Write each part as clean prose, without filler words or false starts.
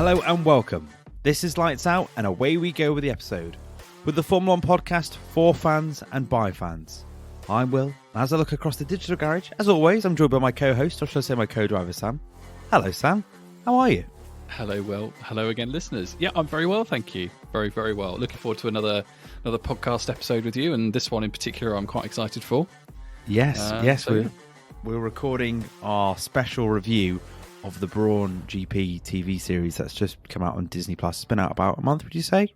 Hello and welcome. This is Lights Out and away we go with the episode. With the Formula 1 podcast for fans and by fans. I'm Will. As I look across the digital garage, as always, I'm joined by my co-host, or should I say my co-driver, Sam. Hello, Sam. How are you? Hello, Will. Hello again, listeners. Yeah, I'm very well, thank you. Very, very well. Looking forward to another podcast episode with you, and this one in particular I'm quite excited for. Yes. We're recording our special review of the Brawn GP TV series that's just come out on Disney Plus. It's been out about a month, would you say?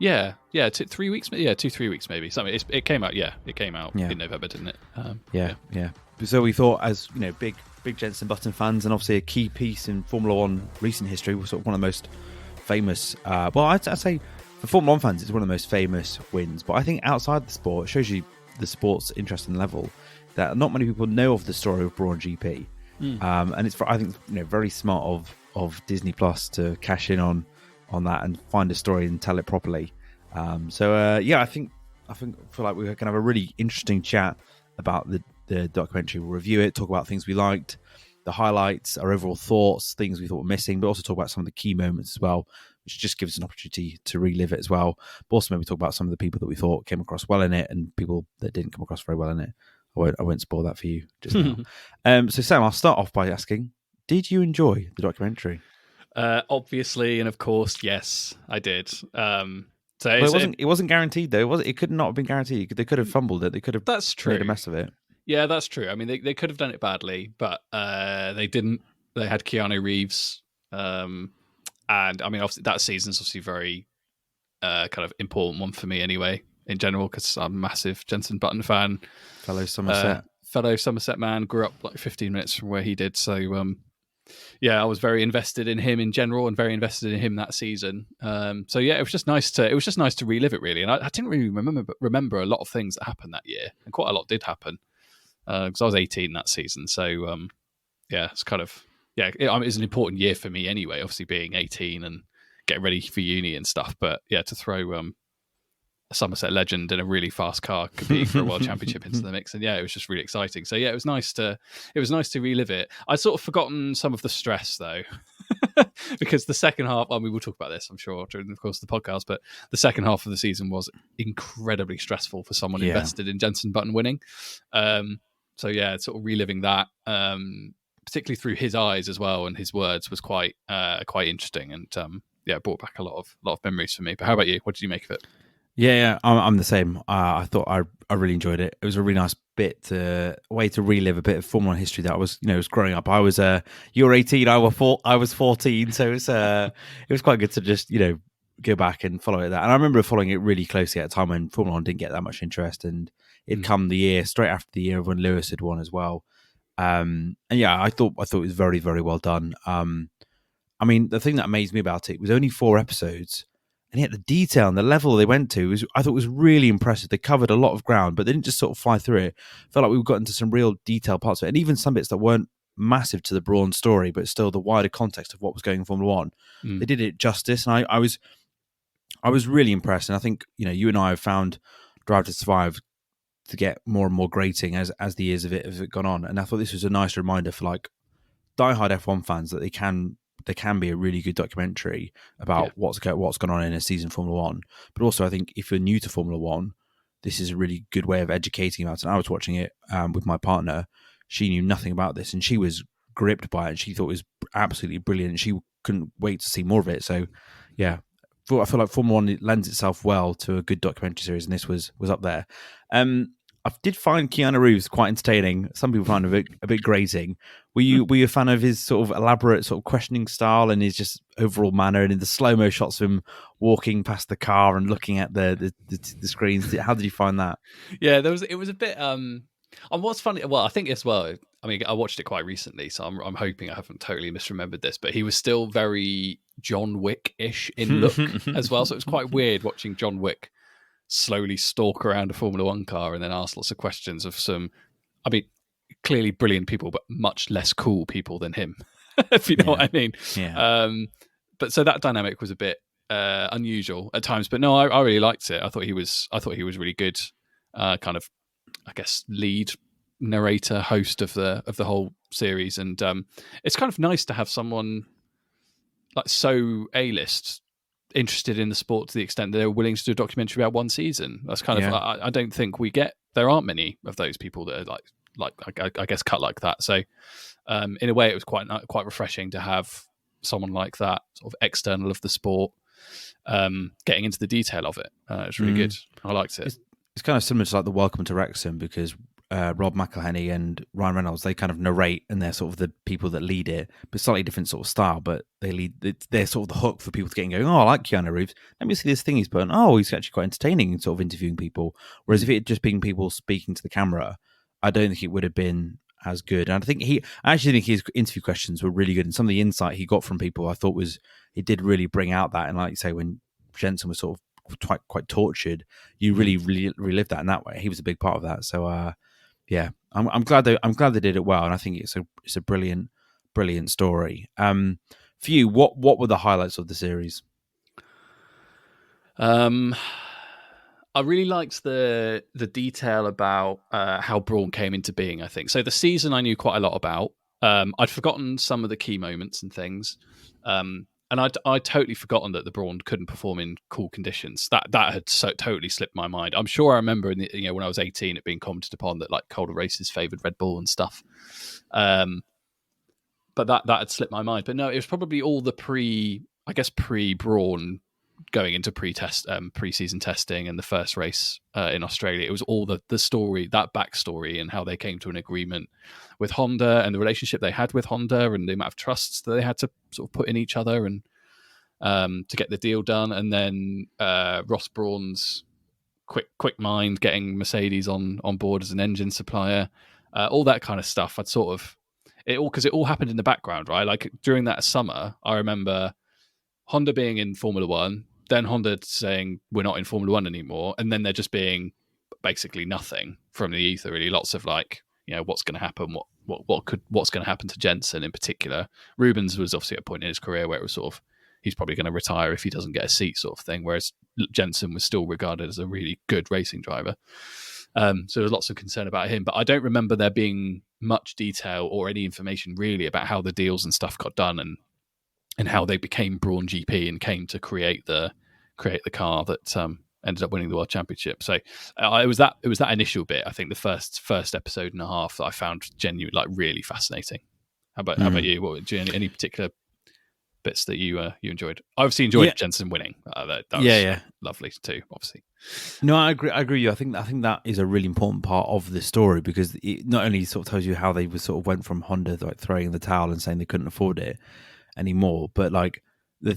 Yeah, 3 weeks. Yeah, 3 weeks maybe. Something. It came out. Yeah, it came out in November, didn't it? Yeah. So we thought, as you know, big Jensen Button fans, and obviously a key piece in Formula One recent history, was sort of one of the most famous. I'd say for Formula One fans, it's one of the most famous wins. But I think outside the sport, it shows you the sport's interest and level that not many people know of the story of Brawn GP. And it's, I think, very smart of Disney Plus to cash in on that and find a story and tell it properly. I feel like we're going to have a really interesting chat about the documentary. We'll review it, talk about things we liked, the highlights, our overall thoughts, things we thought were missing, but also talk about some of the key moments as well, which just gives us an opportunity to relive it as well. But also maybe talk about some of the people that we thought came across well in it and people that didn't come across very well in it. I won't spoil that for you just now. So Sam, I'll start off by asking, did you enjoy the documentary? Obviously, and of course, yes, I did. It wasn't guaranteed though, was it? It could not have been guaranteed. They could have fumbled it. They could have made a mess of it. Yeah, that's true. I mean, they could have done it badly, but they didn't. They had Keanu Reeves, and I mean, obviously, that season's obviously very kind of important one for me anyway, in general, because I'm a massive Jensen Button fan. Fellow Somerset man, grew up like 15 minutes from where he did. So, I was very invested in him in general and very invested in him that season. It was just nice to relive it really. And I didn't really remember a lot of things that happened that year, and quite a lot did happen because I was 18 that season. So, it's kind of it was an important year for me anyway. Obviously, being 18 and getting ready for uni and stuff. But to throw a Somerset legend in a really fast car competing for a world championship into the mix, and it was just really exciting. So it was nice to relive it. I'd sort of forgotten some of the stress though, because the second half, we will talk about this, I'm sure, during the course of the podcast, but the second half of the season was incredibly stressful for someone invested in Jensen Button winning. Sort of reliving that, particularly through his eyes as well and his words, was quite interesting, and brought back a lot of memories for me. But how about you? What did you make of it? Yeah, I'm the same. I thought I really enjoyed it. It was a really nice way to relive a bit of Formula 1 history that I was growing up. I was you were 18, I was 14, so it was quite good to just go back and follow it. And I remember following it really closely at a time when Formula 1 didn't get that much interest, and it'd come the year straight after the year when Lewis had won as well. I thought it was very, very well done. I mean, the thing that amazed me about it was only 4 episodes. And yet the detail and the level they went to I thought was really impressive. They covered a lot of ground, but they didn't just sort of fly through it. Felt like we got into some real detailed parts of it. And even some bits that weren't massive to the Brawn story, but still the wider context of what was going on in Formula 1. They did it justice. And I was really impressed. And I think, you and I have found Drive to Survive to get more and more grating as the years of it gone on. And I thought this was a nice reminder for like diehard F1 fans that they can be a really good documentary about what's gone on in a season of Formula 1. But also, I think if you're new to Formula 1, this is a really good way of educating about it. And I was watching it with my partner. She knew nothing about this, and she was gripped by it. And she thought it was absolutely brilliant. She couldn't wait to see more of it. So, I feel like Formula 1 lends itself well to a good documentary series, and this was up there. I did find Keanu Reeves quite entertaining. Some people find him a bit grating. Were you a fan of his sort of elaborate sort of questioning style and his just overall manner, and in the slow-mo shots of him walking past the car and looking at the screens? How did you find that? Yeah, it was a bit. And what's funny? Well, I think as well. I mean, I watched it quite recently, so I'm hoping I haven't totally misremembered this. But he was still very John Wick-ish in look as well. So it was quite weird watching John Wick slowly stalk around a Formula 1 car and then ask lots of questions of some, I mean, clearly brilliant people, but much less cool people than him, if you know what I mean. Yeah. But so that dynamic was a bit unusual at times, but no, I really liked it. I thought he was really good, kind of, I guess, lead narrator, host of the whole series. And it's kind of nice to have someone like so A-list interested in the sport to the extent that they were willing to do a documentary about one season. That's kind of Yeah. I don't think we get. There aren't many of those people that are like I guess cut like that. So in a way, it was quite refreshing to have someone like that, sort of external of the sport, getting into the detail of it. It's really good. I liked it. It's kind of similar to like the Welcome to Wrexham, because Rob McElhenney and Ryan Reynolds, they kind of narrate, and they're sort of the people that lead it, but slightly different sort of style. But they lead. They're sort of the hook for people to get going. Oh, I like Keanu Reeves. Let me see this thing he's put on. Oh, he's actually quite entertaining in sort of interviewing people. Whereas if it had just been people speaking to the camera, I don't think it would have been as good. And I actually think his interview questions were really good, and some of the insight he got from people, I thought it did really bring out that. And like you say, when Jensen was sort of quite tortured, you really relived that in that way. He was a big part of that. So yeah, I'm glad they did it well, and I think it's a brilliant story. For you, what were the highlights of the series? I really liked the detail about how Brawn came into being. I think so. The season I knew quite a lot about. I'd forgotten some of the key moments and things, and I'd totally forgotten that the Brawn couldn't perform in cool conditions. That had totally slipped my mind. I'm sure I remember when I was 18, it being commented upon that like colder races favoured Red Bull and stuff. But that had slipped my mind. But no, it was probably all the pre Brawn going into pre-season testing and the first race in Australia. It was all the story, that backstory, and how they came to an agreement with Honda and the relationship they had with Honda and the amount of trusts that they had to sort of put in each other and to get the deal done. And then Ross Brawn's quick mind getting Mercedes on board as an engine supplier, all that kind of stuff. I'd sort of because it all happened in the background, right? Like during that summer, I remember Honda being in Formula One, then Honda saying we're not in Formula One anymore, and then there just being basically nothing from the ether. Really, lots of like, what's going to happen, what's going to happen to Jensen in particular. Rubens was obviously at a point in his career where it was sort of he's probably going to retire if he doesn't get a seat, sort of thing. Whereas Jensen was still regarded as a really good racing driver. So there's lots of concern about him, but I don't remember there being much detail or any information really about how the deals and stuff got done and how they became Brawn GP and came to create the car that ended up winning the world championship. So it was that initial bit. I think the first episode and a half that I found genuinely like really fascinating. How about you? What any particular bits that you enjoyed? I obviously enjoyed Jensen winning. That was lovely too. Obviously, no, I agree. With you. I think that is a really important part of the story, because it not only sort of tells you how they sort of went from Honda like throwing the towel and saying they couldn't afford it anymore, but like the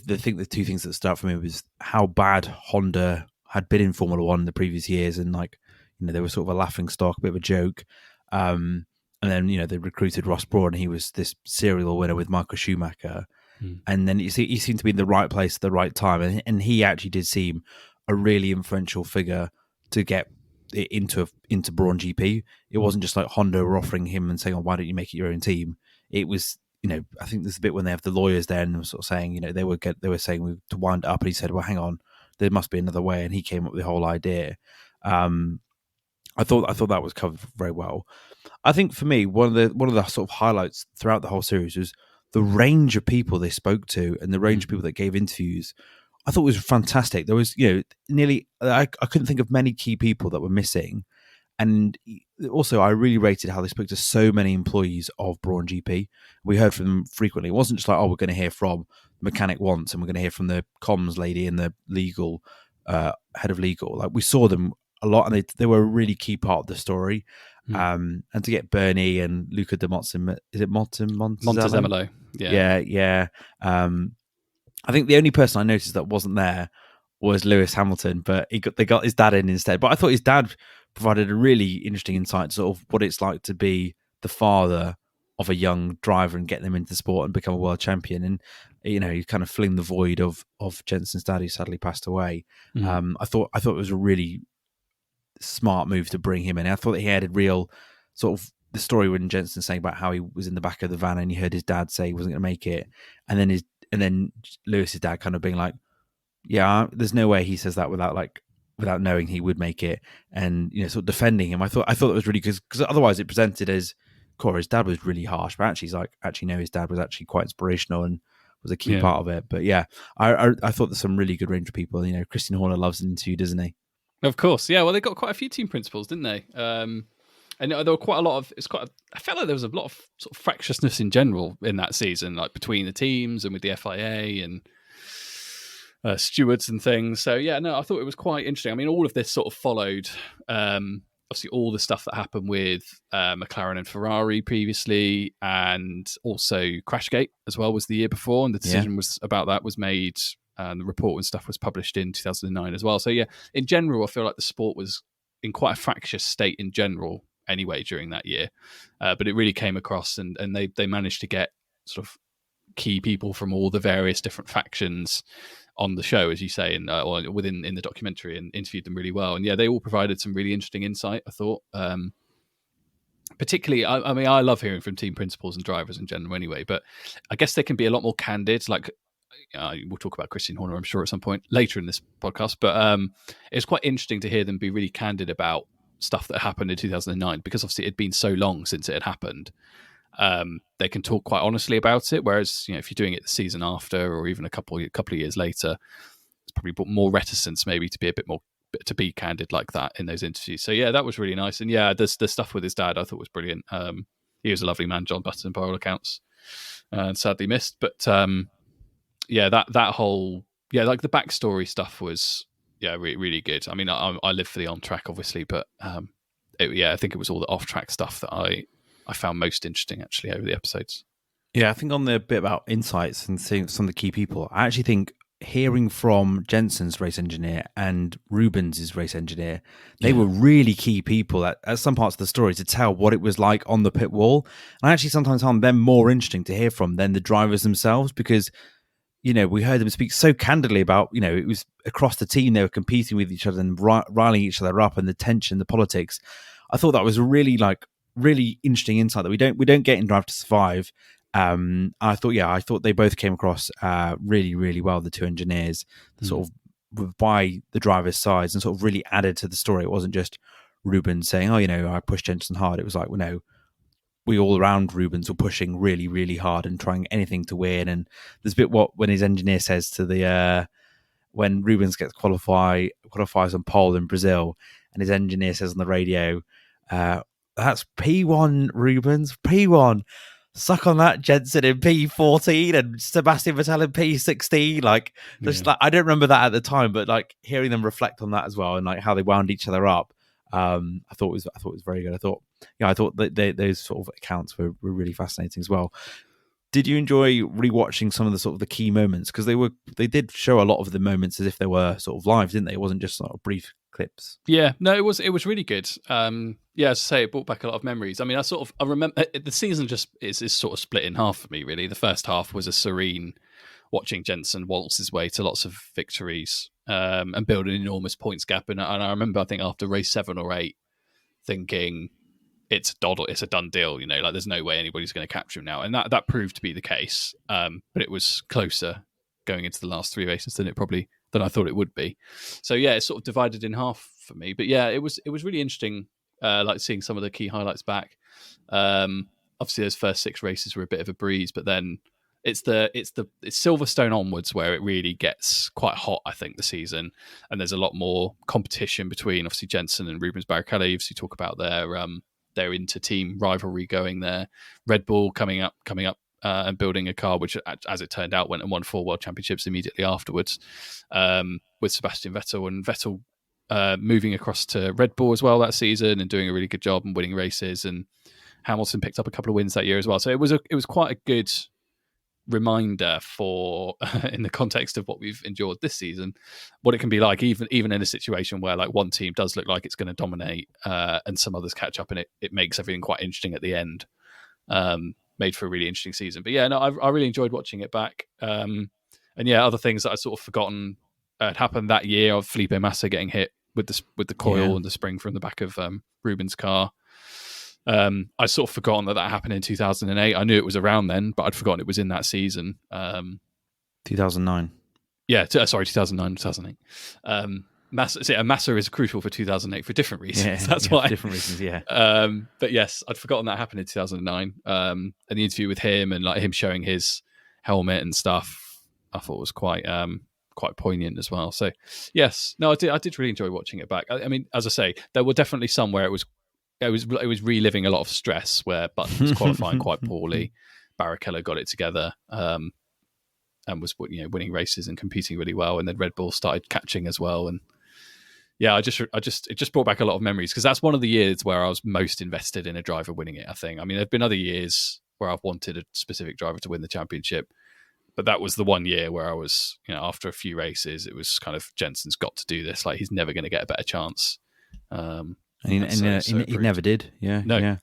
two things that stood out for me was how bad Honda had been in Formula One in the previous years, and like they were sort of a laughing stock, a bit of a joke. And then they recruited Ross Brawn, and he was this serial winner with Michael Schumacher. And then you see he seemed to be in the right place at the right time, and he actually did seem a really influential figure to get it into Brawn GP. It wasn't just like Honda were offering him and saying, "Oh, why don't you make it your own team?" It was, I think there's a bit when they have the lawyers there and they were sort of saying, they were saying to wind it up, and he said, "Well, hang on, there must be another way," and he came up with the whole idea. I thought that was covered very well. I think for me, one of the sort of highlights throughout the whole series was the range of people they spoke to and the range of people that gave interviews. I thought it was fantastic. There was, nearly, I couldn't think of many key people that were missing. And also, I really rated how they spoke to so many employees of Brawn GP. We heard from them frequently. It wasn't just like, oh, we're going to hear from the mechanic once and we're going to hear from the comms lady and the legal head of legal. Like, we saw them a lot, and they were a really key part of the story. And to get Bernie and Luca de Montezemolo, is it Montezemolo? Yeah. I think the only person I noticed that wasn't there was Lewis Hamilton, but they got his dad in instead. But I thought his dad provided a really interesting insight to sort of what it's like to be the father of a young driver and get them into the sport and become a world champion. And you kind of filling the void of Jensen's dad, who sadly passed away. I thought it was a really smart move to bring him in. I thought that he had a real sort of the story when Jensen saying about how he was in the back of the van and he heard his dad say he wasn't going to make it, and then Lewis's dad kind of being like, "Yeah, there's no way he says that without knowing he would make it," and sort of defending him. I thought it was really good, because otherwise it presented as, his dad was really harsh, but actually no, his dad was actually quite inspirational and was a key part of it. But yeah, I thought there's some really good range of people. Christian Horner loves an interview, doesn't he? Of course, yeah. Well, they got quite a few team principals, didn't they? And there were quite a lot of. I felt like there was a lot of sort of fractiousness in general in that season, like between the teams and with the FIA and stewards and things. So yeah, no, I thought it was quite interesting. I mean, all of this sort of followed. Obviously, all the stuff that happened with McLaren and Ferrari previously, and also Crashgate as well was the year before, and the decision was about that was made. And the report and stuff was published in 2009 as well. So yeah, in general, I feel like the sport was in quite a fractious state in general anyway during that year. But it really came across, and they managed to get sort of key people from all the various different factions on the show, as you say, or within in the documentary, and interviewed them really well. And yeah, they all provided some really interesting insight, I thought. Particularly, I mean, I love hearing from team principals and drivers in general anyway, but I guess they can be a lot more candid. Like, we'll talk about Christian Horner, I'm sure, at some point later in this podcast. But it's quite interesting to hear them be really candid about stuff that happened in 2009, because obviously it had been so long since it had happened. They can talk quite honestly about it. Whereas, if you're doing it the season after, or even a couple of years later, it's probably more reticence maybe to be a bit more to be candid like that in those interviews. So yeah, that was really nice. And yeah, the stuff with his dad I thought was brilliant. He was a lovely man, John Button, by all accounts, and sadly missed. But yeah, that whole like the backstory stuff was really good. I mean, I live for the on track, obviously, but I think it was all the off track stuff that I found most interesting actually over the episodes. Yeah, I think on the bit about insights and seeing some of the key people, I actually think hearing from Jensen's race engineer and Rubens's race engineer, they were really key people at some parts of the story to tell what it was like on the pit wall. And I actually sometimes found them more interesting to hear from than the drivers themselves, because we heard them speak so candidly about, it was across the team, they were competing with each other and riling each other up, and the tension, the politics. I thought that was really interesting insight that we don't get in Drive to Survive. I thought they both came across really, really well, the two engineers, sort of by the drivers' sides, and sort of really added to the story. It wasn't just Rubens saying, I pushed Jensen hard. It was like, we all around Rubens were pushing really, really hard and trying anything to win. And there's a bit when his engineer says to the when Rubens gets qualifies on pole in Brazil, and his engineer says on the radio, that's P1, Rubens, P1. Suck on that, Jensen in P14 and Sebastian Vettel in P16. I don't remember that at the time, but hearing them reflect on that as well, and how they wound each other up, I thought it was very good. I thought that those sort of accounts were really fascinating as well. Did you enjoy rewatching some of the sort of the key moments, because they did show a lot of the moments as if they were sort of live, didn't they? It wasn't just sort of brief clips. Yeah, no, it was really good. As I say, it brought back a lot of memories. I mean, I remember the season just is sort of split in half for me, really. The first half was a serene watching Jensen waltz his way to lots of victories and build an enormous points gap. And I remember, I think after race 7 or 8, thinking it's a done deal. There's no way anybody's going to capture him now, and that proved to be the case. But it was closer going into the last 3 races than I thought it would be. So yeah, it's sort of divided in half for me. But yeah, it was really interesting, seeing some of the key highlights back. Obviously, those first 6 races were a bit of a breeze, but then it's Silverstone onwards where it really gets quite hot, I think, the season, and there's a lot more competition between obviously Jensen and Rubens Barrichello. Obviously, talk about their inter-team rivalry going there. Red Bull coming up and building a car, which, as it turned out, went and won 4 world championships immediately afterwards, with Sebastian Vettel, and Vettel moving across to Red Bull as well that season and doing a really good job and winning races. And Hamilton picked up a couple of wins that year as well. So it was quite a good reminder for in the context of what we've endured this season, what it can be like even in a situation where one team does look like it's going to dominate and some others catch up, and it makes everything quite interesting at the end. Made for a really interesting season. But yeah, no, I really enjoyed watching it back. And yeah, other things that I'd sort of forgotten had happened that year, of Felipe Massa getting hit with the coil and the spring from the back of Rubens' car. I'd sort of forgotten that happened in 2008. I knew it was around then, but I'd forgotten it was in that season. 2009. Yeah, 2009, 2008. Massa is crucial for 2008 for different reasons. That's why. Different reasons, yeah. But yes, I'd forgotten that happened in 2009. And the interview with him, and him showing his helmet and stuff, I thought was quite poignant as well. So yes, no, I did really enjoy watching it back. I mean, as I say, there were definitely some where it was reliving a lot of stress, where Button was qualifying quite poorly. Barrichello got it together, and was winning races and competing really well, and then Red Bull started catching as well. And yeah, it just brought back a lot of memories, because that's one of the years where I was most invested in a driver winning it, I think. I mean, there've been other years where I've wanted a specific driver to win the championship, but that was the one year where I was, after a few races, it was kind of, Jensen's got to do this. Like, he's never going to get a better chance. And he never did. Yeah, no.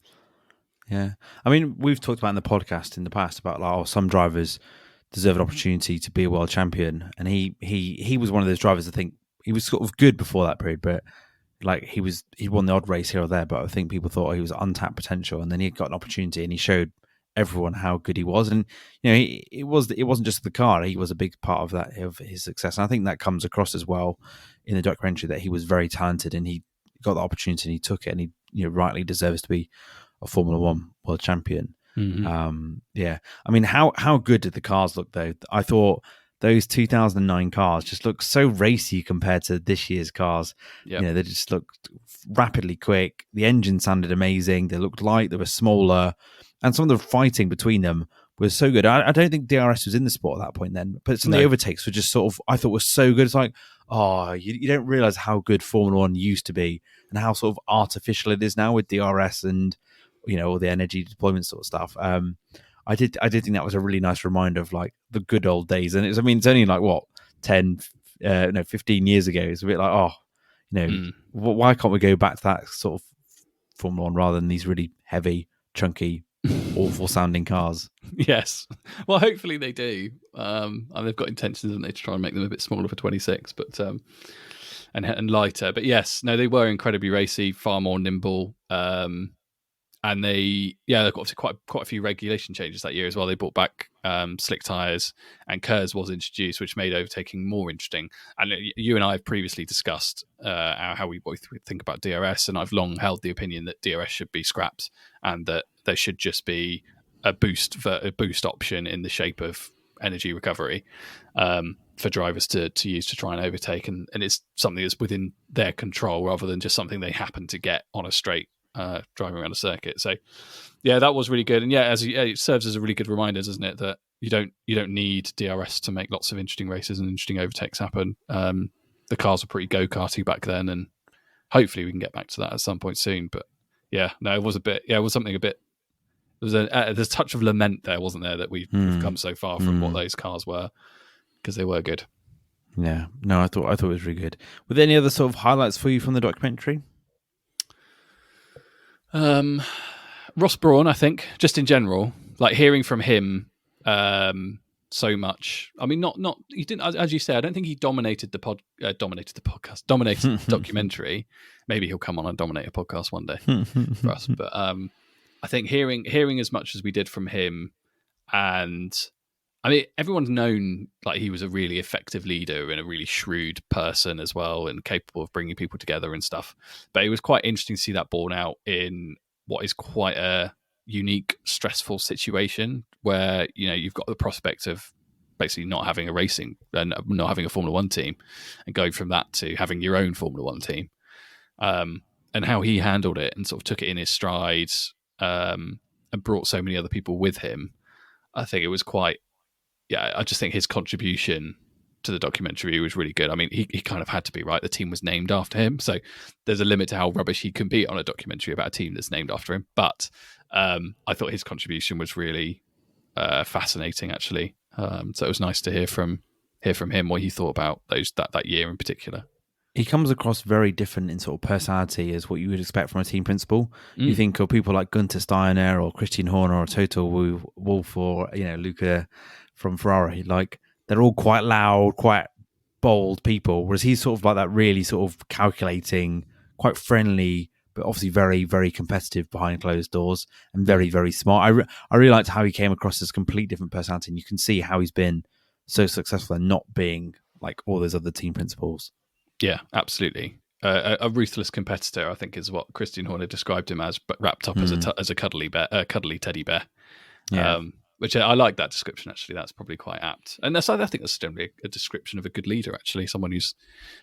Yeah. I mean, we've talked about in the podcast in the past about some drivers deserve an opportunity to be a world champion, and he was one of those drivers. I think he was sort of good before that period, but like he won the odd race here or there, but I think people thought he was untapped potential, and then he got an opportunity and he showed everyone how good he was. And it wasn't just the car; he was a big part of that, of his success. And I think that comes across as well in the documentary, that he was very talented and he got the opportunity and he took it, and he rightly deserves to be a Formula One world champion. Mm-hmm. Yeah, I mean, how good did the cars look though? I thought those 2009 cars just looked so racy compared to this year's cars. Yep. They just looked rapidly quick. The engine sounded amazing. They looked light. They were smaller, and some of the fighting between them was so good. I don't think DRS was in the sport at that point then, but some of the overtakes were just sort of, I thought, was so good. It's like, you don't realize how good Formula One used to be and how sort of artificial it is now with DRS and all the energy deployment sort of stuff. I did think that was a really nice reminder of like the good old days. And it's only like what 15 years ago. It's a bit like, why can't we go back to that sort of Formula One rather than these really heavy, chunky, awful sounding cars? Yes. Well, hopefully they do. And they've got intentions, haven't they, to try and make them a bit smaller for 26, but and lighter. But yes, no, they were incredibly racy, far more nimble. And they've got quite a few regulation changes that year as well. They brought back slick tyres, and KERS was introduced, which made overtaking more interesting. And you and I have previously discussed how we both think about DRS, and I've long held the opinion that DRS should be scrapped and that there should just be a boost option in the shape of energy recovery for drivers to use to try and overtake, and it's something that's within their control rather than just something they happen to get on a straight driving around a circuit. So yeah, that was really good. And yeah, it serves as a really good reminder, doesn't it, that you don't need DRS to make lots of interesting races and interesting overtakes happen. The cars were pretty go-karty back then, and hopefully we can get back to that at some point soon. But yeah, no, it was something a bit. There's a touch of lament there, wasn't there, that we've come so far from what those cars were, because they were good. Yeah, no, I thought it was really good. Were there any other sort of highlights for you from the documentary? Ross Brawn, I think, just in general, like hearing from him so much. I mean, not he didn't, as you say, I don't think he dominated the podcast, dominated the documentary. Maybe he'll come on and dominate a podcast one day for us. But I think hearing as much as we did from him, and I mean, everyone's known like he was a really effective leader and a really shrewd person as well, and capable of bringing people together and stuff. But it was quite interesting to see that borne out in what is quite a unique, stressful situation where you've got the prospect of basically not having a racing and not having a Formula One team, and going from that to having your own Formula One team, and how he handled it and sort of took it in his stride, and brought so many other people with him. I think it was quite. Yeah, I just think his contribution to the documentary was really good. I mean, he kind of had to be, right? The team was named after him, so there's a limit to how rubbish he can be on a documentary about a team that's named after him. But I thought his contribution was really fascinating, actually. So it was nice to hear from him what he thought about that year in particular. He comes across very different in sort of personality as what you would expect from a team principal. You think of people like Gunther Steiner or Christian Horner or Toto Wolff or Luca from Ferrari. Like, they're all quite loud, quite bold people, whereas he's sort of like that really sort of calculating, quite friendly, but obviously very, very competitive behind closed doors and very, very smart. I really liked how he came across as a complete different personality, and you can see how he's been so successful and not being like all those other team principals. Yeah, absolutely. A ruthless competitor, I think, is what Christian Horner described him as, but wrapped up as a cuddly teddy bear. Yeah. which I like that description. Actually, that's probably quite apt, and I think that's generally a description of a good leader. Actually, someone who's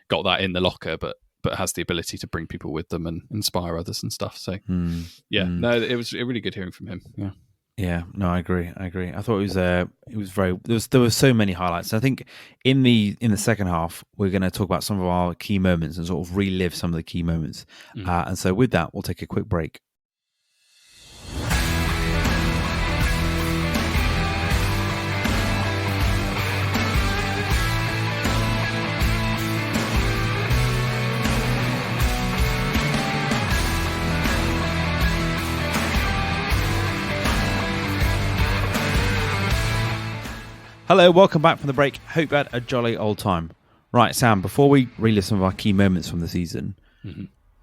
got that in the locker, but has the ability to bring people with them and inspire others and stuff. So, no, it was really good hearing from him. Yeah. Yeah, no, I agree. I thought it was very there were so many highlights. I think in the second half we're going to talk about some of our key moments and sort of relive some of the key moments. And so with that, we'll take a quick break. Hello, welcome back from the break. Hope you had a jolly old time. Right, Sam, before we relive some of our key moments from the season,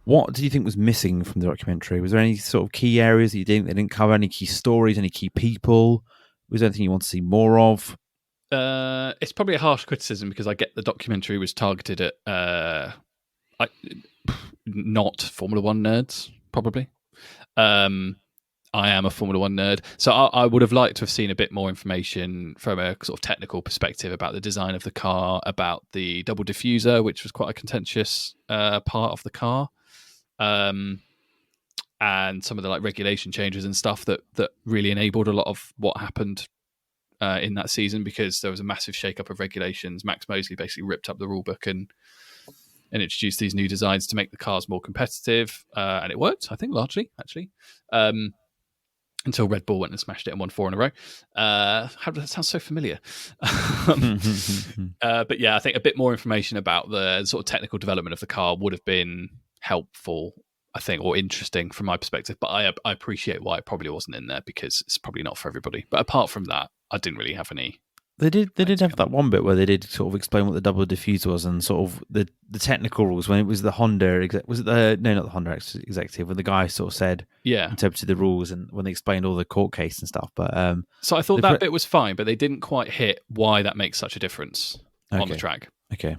what do you think was missing from the documentary? Was there any sort of key areas that you think they didn't cover? Any key stories, any key people? Was there anything you want to see more of? It's probably a harsh criticism because I get the documentary was targeted at not Formula One nerds, probably. I am a Formula One nerd, so I would have liked to have seen a bit more information from a sort of technical perspective about the design of the car, about the double diffuser, which was quite a contentious part of the car, and some of the like regulation changes and stuff that really enabled a lot of what happened in that season, because there was a massive shake-up of regulations. Max Mosley basically ripped up the rule book and introduced these new designs to make the cars more competitive, and it worked, I think, largely, actually. Until Red Bull went and smashed it and won 4 in a row. How does that sound so familiar? But yeah, I think a bit more information about the sort of technical development of the car would have been helpful, I think, or interesting from my perspective. But I appreciate why it probably wasn't in there, because it's probably not for everybody. But apart from that, I didn't really have any. They did have that one bit where they did sort of explain what the double diffuser was and sort of the technical rules when it was the Honda was it the no, not the Honda executive, when the guy sort of said interpreted the rules and when they explained all the court case and stuff. But so I thought that bit was fine, but they didn't quite hit why that makes such a difference on the track. Okay.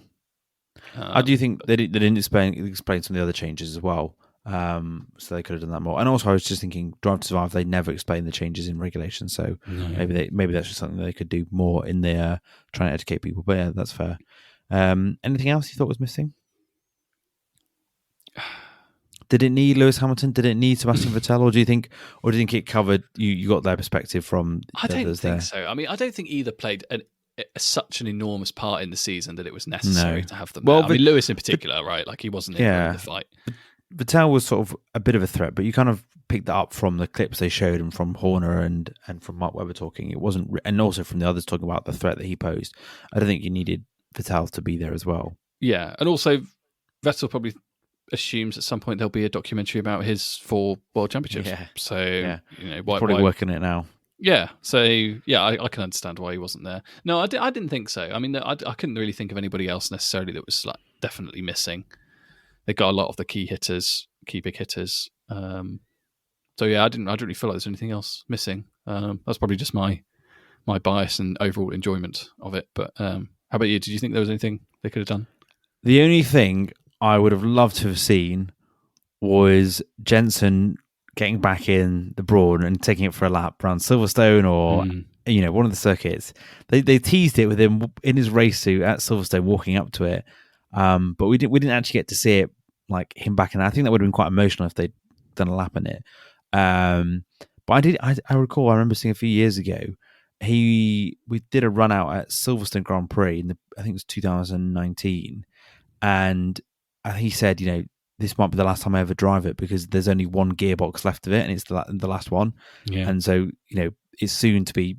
I do think they didn't explain some of the other changes as well. So they could have done that more. And also, I was just thinking, Drive to Survive, they never explain the changes in regulation. So maybe that's just something they could do more in their trying to educate people. But yeah, that's fair. Anything else you thought was missing? Did it need Lewis Hamilton? Did it need Sebastian Vettel? Or do you think it covered? You got their perspective from? I don't think so. I mean, I don't think either played such an enormous part in the season that it was necessary to have them. Well, I mean, Lewis in particular, right? Like he wasn't in the fight. Vettel was sort of a bit of a threat, but you kind of picked that up from the clips they showed and from Horner and from Mark Webber talking. It wasn't, and also from the others talking about the threat that he posed. I don't think you needed Vettel to be there as well. Yeah, and also Vettel probably assumes at some point there'll be a documentary about his 4 world championships. Yeah. So why working it now? Yeah. So I can understand why he wasn't there. No, I didn't think so. I mean, I couldn't really think of anybody else necessarily that was like definitely missing. They got a lot of the key big hitters. So yeah, I didn't really feel like there's anything else missing. That's probably just my bias and overall enjoyment of it. But how about you? Did you think there was anything they could have done? The only thing I would have loved to have seen was Jensen getting back in the Brawn and taking it for a lap around Silverstone or one of the circuits. They teased it with him in his race suit at Silverstone walking up to it. But we didn't actually get to see it, like him back in there. I think that would have been quite emotional if they'd done a lap in it. But I recall, I remember seeing a few years ago, we did a run out at Silverstone Grand Prix I think it was 2019, and he said, this might be the last time I ever drive it because there's only one gearbox left of it, and it's the last one. Yeah. And so it's soon to be.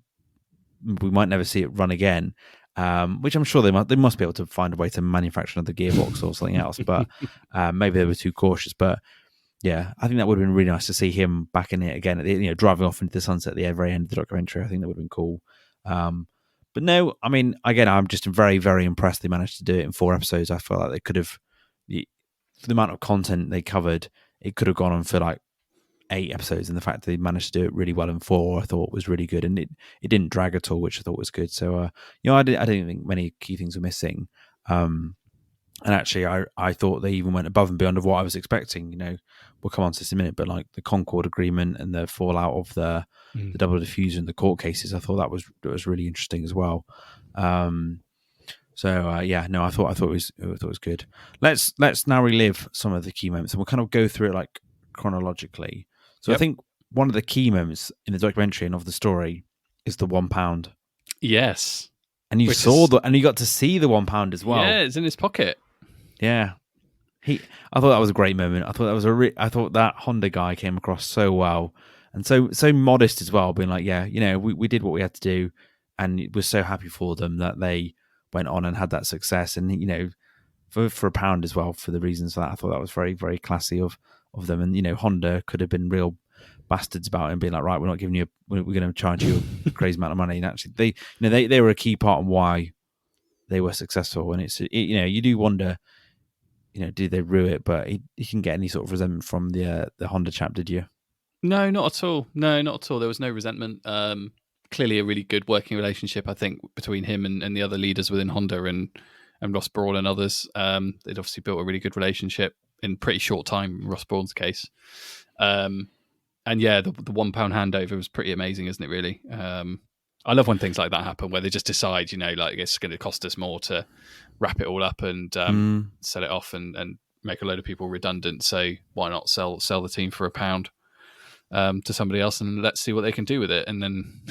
We might never see it run again. Which I'm sure they must be able to find a way to manufacture another gearbox or something else, but maybe they were too cautious. But yeah, I think that would have been really nice to see him back in it again, driving off into the sunset at the very end of the documentary. I think that would have been cool. But no, I mean, again, I'm just very, very impressed they managed to do it in 4 episodes. I felt like they could have, for the amount of content they covered, it could have gone on for like 8 episodes, and the fact that they managed to do it really well in 4, I thought was really good, and it didn't drag at all, which I thought was good. So I didn't think many key things were missing. And actually, I thought they even went above and beyond of what I was expecting. We'll come on to this in a minute, but like the Concord Agreement and the fallout of the double diffuser and the court cases, I thought that was really interesting as well. I thought it was good. Let's now relive some of the key moments, and we'll kind of go through it like chronologically. So I think one of the key moments in the documentary and of the story is the £1. Yes, and you and you got to see the £1 as well. Yeah, it's in his pocket. Yeah, I thought that was a great moment. I thought that was I thought that Honda guy came across so well and so modest as well, being like, yeah, we did what we had to do, and we're so happy for them that they went on and had that success, and for £1 as well, for the reasons for that. I thought that was very, very classy of them. And Honda could have been real bastards about it and being like, right, we're not giving you, we're going to charge you a crazy amount of money. And actually, they were a key part in why they were successful. And you do wonder, did they rue it? But you can get any sort of resentment from the Honda chap, did you? No, not at all. No, not at all. There was no resentment. Clearly a really good working relationship, I think, between him and the other leaders within Honda and Ross Brawn and others. They'd obviously built a really good relationship in pretty short time, in Ross Brawn's case. And yeah, the £1 handover was pretty amazing, isn't it, really? I love when things like that happen, where they just decide, like it's going to cost us more to wrap it all up and sell it off and make a load of people redundant. So why not sell the team for £1? To somebody else, and let's see what they can do with it. And then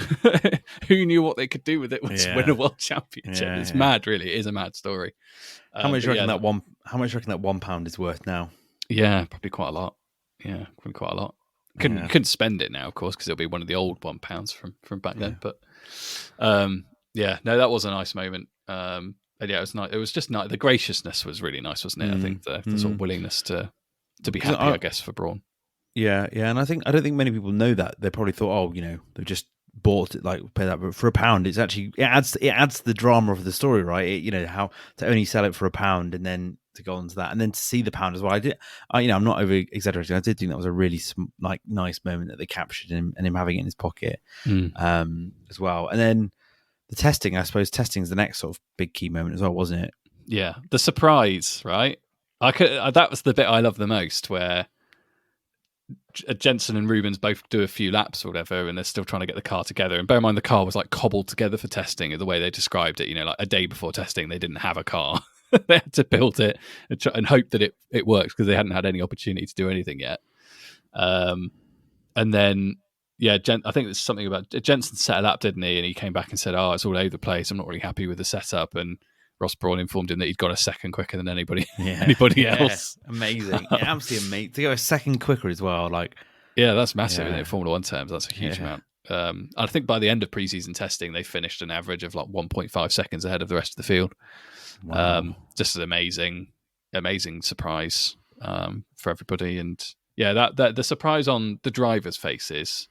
who knew what they could do with it was win a world championship. It's mad, really. It is a mad story. How much do you reckon that £1 is worth now? Yeah, probably quite a lot. Yeah, probably quite a lot. Couldn't spend it now, of course, because it'll be one of the old £1 from back then. But that was a nice moment. And yeah, it was nice. It was just nice. The graciousness was really nice, wasn't it? I think the sort of willingness to be happy, I guess, for Brawn. Yeah, and I don't think many people know that. They probably thought, they've just bought it, like pay that, but for £1, it's actually it adds to the drama of the story, right? How to only sell it for £1 and then to go on to that, and then to see the pound as well. I'm not over exaggerating. I did think that was a really nice moment that they captured him and him having it in his pocket, as well. And then the testing, I suppose, testing is the next sort of big key moment as well, wasn't it? Yeah, the surprise, right? That was the bit I love the most, where Jensen and Rubens both do a few laps or whatever, and they're still trying to get the car together. And bear in mind, the car was like cobbled together for testing, the way they described it. Like a day before testing, they didn't have a car. They had to build it and hope that it works, because they hadn't had any opportunity to do anything yet. And then, I think there's something about Jensen set a lap, didn't he? And he came back and said, it's all over the place. I'm not really happy with the setup. And Ross Brawn informed him that he'd got a second quicker than anybody else. Amazing. Absolutely amazing. To go a second quicker as well. That's massive in Formula One terms. That's a huge amount. I think by the end of preseason testing, they finished an average of like 1.5 seconds ahead of the rest of the field. Wow. Just an amazing surprise for everybody. And that the surprise on the drivers' faces,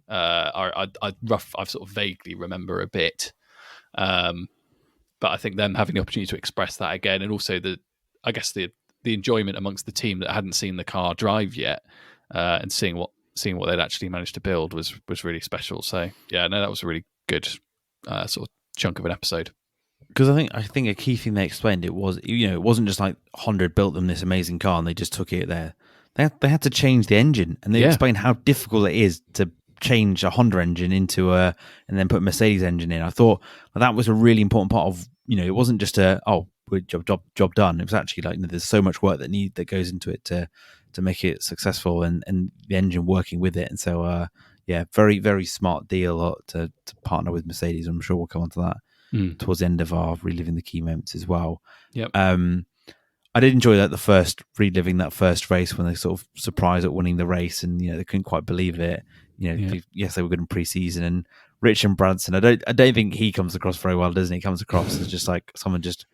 I sort of vaguely remember a bit. But I think them having the opportunity to express that again, and also the enjoyment amongst the team that hadn't seen the car drive yet, and seeing what they'd actually managed to build was really special. So that was a really good sort of chunk of an episode. Because I think a key thing they explained, it wasn't just like Honda had built them this amazing car and they just took it there. They had to change the engine, and they explained how difficult it is to change a Honda engine into and then put a Mercedes engine in. I thought that was a really important part of, it wasn't just job done. It was actually like, there's so much work that goes into it to make it successful, and the engine working with it. And so very, very smart deal to partner with Mercedes. I'm sure we'll come on to that towards the end of our reliving the key moments as well. Yep. I did enjoy that reliving that first race when they sort of surprised at winning the race, and they couldn't quite believe it. Yes, they were good in pre-season. And Richard Branson, I don't think he comes across very well, doesn't he? He comes across as just like someone just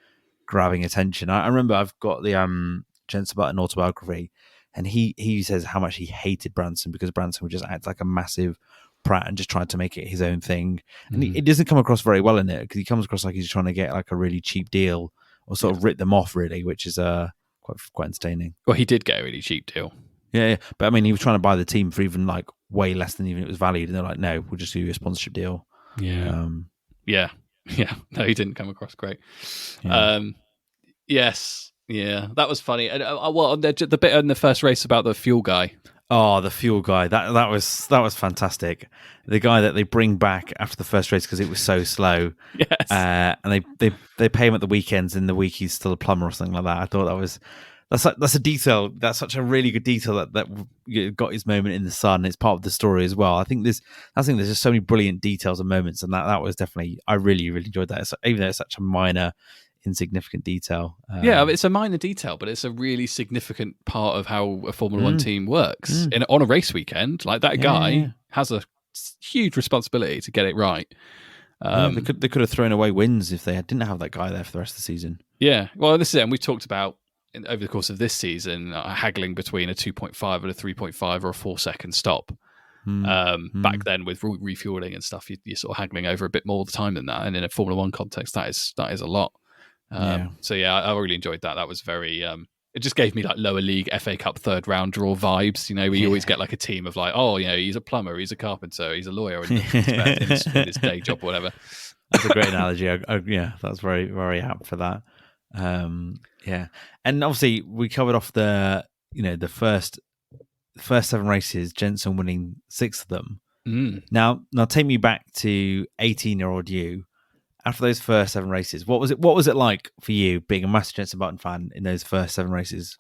grabbing attention. I remember I've got the Jensen Button autobiography, and he says how much he hated Branson because Branson would just act like a massive prat and just tried to make it his own thing. And it doesn't come across very well in it, because he comes across like he's trying to get like a really cheap deal or sort of rip them off, really, which is quite entertaining. Well, he did get a really cheap deal. Yeah, but I mean, he was trying to buy the team for even like way less than even it was valued, and they're like, "No, we'll just do you a sponsorship deal." No, he didn't come across great. Yes, Yeah, that was funny. And well, the bit in the first race about the fuel guy. Oh, the fuel guy. That was fantastic. The guy that they bring back after the first race because it was so slow. Yes. And they pay him at the weekends. In the week, he's still a plumber or something like that. I thought that's a detail. That's such a really good detail that got his moment in the sun. It's part of the story as well. I think there's just so many brilliant details and moments, and that was definitely, I really really enjoyed that. Even though it's such a minor, insignificant detail. Yeah, it's a minor detail, but it's a really significant part of how a Formula One team works. Mm. On a race weekend, like that Yeah. guy has a huge responsibility to get it right. Yeah, they could have thrown away wins if they didn't have that guy there for the rest of the season. Yeah, well, this is it. And we talked about over the course of this season haggling between a 2.5 and a 3.5 or a 4-second stop. Back then, with refueling and stuff, you're sort of haggling over a bit more of the time than that. And in a Formula One context, that is a lot. So yeah, I really enjoyed that. That was very. It just gave me like lower league FA Cup third round draw vibes. You know, where you always get like a team of like, oh, you know, he's a plumber, he's a carpenter, he's a lawyer in his day job, or whatever. That's a great analogy. Yeah, that's very very apt for that. Yeah, and obviously we covered off the first 7 races, Jensen winning 6 of them. Now take me back to 18-year-old you. After those first 7 races, what was it like for you being a massive Jensen Button fan in those first 7 races?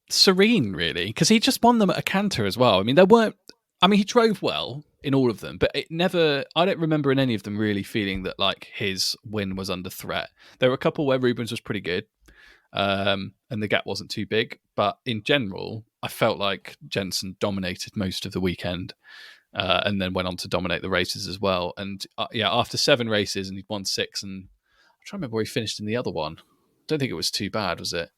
Serene, really, because he just won them at a canter as well. I mean, he drove well in all of them, but I don't remember in any of them really feeling that like his win was under threat. There were a couple where Rubens was pretty good, and the gap wasn't too big, but in general, I felt like Jensen dominated most of the weekend. And then went on to dominate the races as well. And after 7 races and he'd won 6, and I'm trying to remember where he finished in the other one. I don't think it was too bad, was it?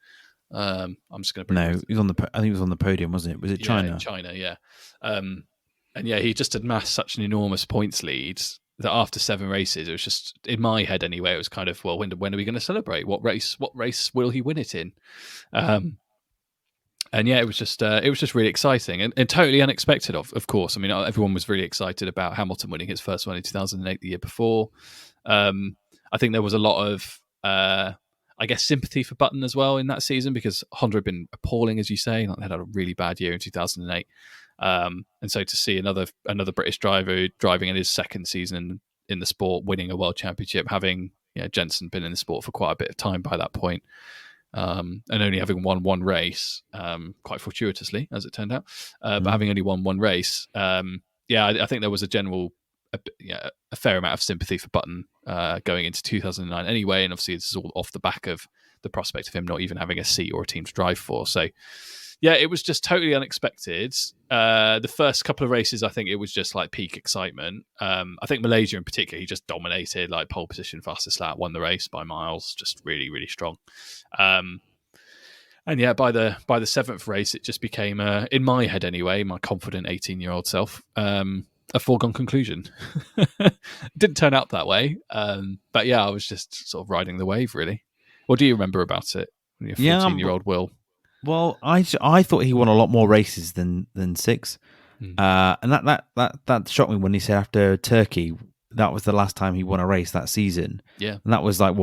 I'm just going to bring. No, he was I think he was on the podium, wasn't it? Was it China? Yeah, China, yeah. And yeah, he just amassed such an enormous points lead that after 7 races, it was just in my head anyway. It was kind of, well, when are we going to celebrate? What race will he win it in? And yeah, it was just really exciting and totally unexpected. Of course, I mean, everyone was really excited about Hamilton winning his first one in 2008, the year before. I think there was a lot of, I guess, sympathy for Button as well in that season because Honda had been appalling, as you say. Like, they had a really bad year in 2008, and so to see another British driver driving in his second season in the sport, winning a world championship, having Jensen been in the sport for quite a bit of time by that point. And only having won 1 race, quite fortuitously, as it turned out, but having only won 1 race, I think there was a fair amount of sympathy for Button going into 2009 anyway, and obviously this is all off the back of the prospect of him not even having a seat or a team to drive for. So, yeah, it was just totally unexpected. The first couple of races, I think it was just like peak excitement. I think Malaysia in particular, he just dominated, like pole position, fastest lap, won the race by miles, just really, really strong. And yeah, by the 7th race, it just became, in my head anyway, my confident 18-year-old self, a foregone conclusion. Didn't turn out that way, but yeah, I was just sort of riding the wave, really. What do you remember about it? When you're 14-year-old Will? Well, I thought he won a lot more races than 6, and that shocked me when he said after Turkey that was the last time he won a race that season. Yeah, and that was like